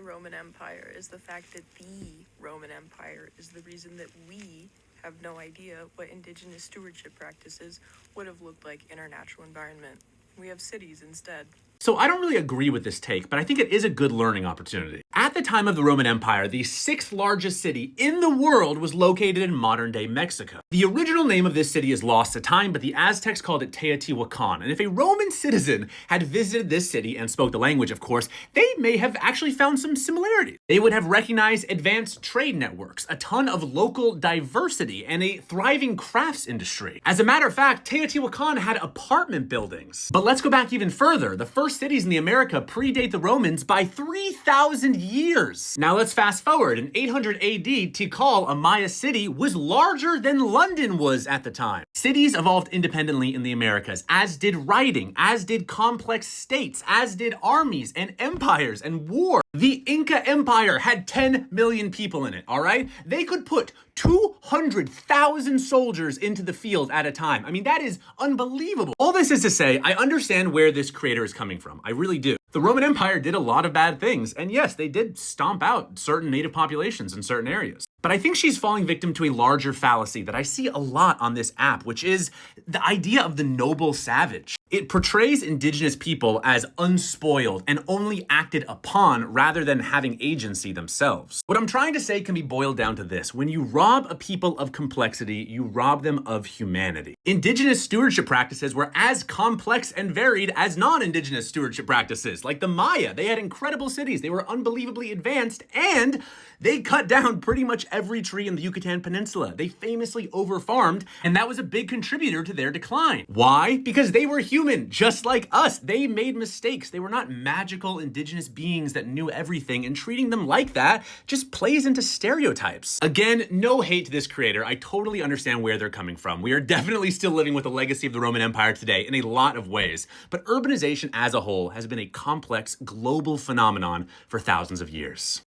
anti-Roman Empire is the fact that the Roman Empire is the reason that we have no idea what indigenous stewardship practices would have looked like in our natural environment. We have cities instead. So I don't really agree with this take, but I think it is a good learning opportunity. At the time of the Roman Empire, the sixth largest city in the world was located in modern-day Mexico. The original name of this city is lost to time, but the Aztecs called it Teotihuacan. And if a Roman citizen had visited this city and spoke the language, of course, they may have actually found some similarities. They would have recognized advanced trade networks, a ton of local diversity, and a thriving crafts industry. As a matter of fact, Teotihuacan had apartment buildings. But let's go back even further. The first cities in the America predate the Romans by 3,000 years. Now let's fast forward. In 800 AD, Tikal, a Maya city, was larger than London was at the time. Cities evolved independently in the Americas, as did writing, as did complex states, as did armies and empires and war. The Inca Empire had 10 million people in it, all right? They could put 200,000 soldiers into the field at a time. I mean, that is unbelievable. All this is to say, I understand where this creator is coming from. I really do. The Roman Empire did a lot of bad things, and yes, they did stomp out certain native populations in certain areas. But I think she's falling victim to a larger fallacy that I see a lot on this app, which is the idea of the noble savage. It portrays indigenous people as unspoiled and only acted upon rather than having agency themselves. What I'm trying to say can be boiled down to this. When you rob a people of complexity, you rob them of humanity. Indigenous stewardship practices were as complex and varied as non-indigenous stewardship practices. Like the Maya, they had incredible cities. They were unbelievably advanced, and they cut down pretty much every tree in the Yucatan Peninsula. They famously overfarmed, and that was a big contributor to their decline. Why? Because they were human, just like us. They made mistakes. They were not magical indigenous beings that knew everything, and treating them like that just plays into stereotypes. Again, no hate to this creator. I totally understand where they're coming from. We are definitely still living with the legacy of the Roman Empire today in a lot of ways, but urbanization as a whole has been a complex global phenomenon for thousands of years.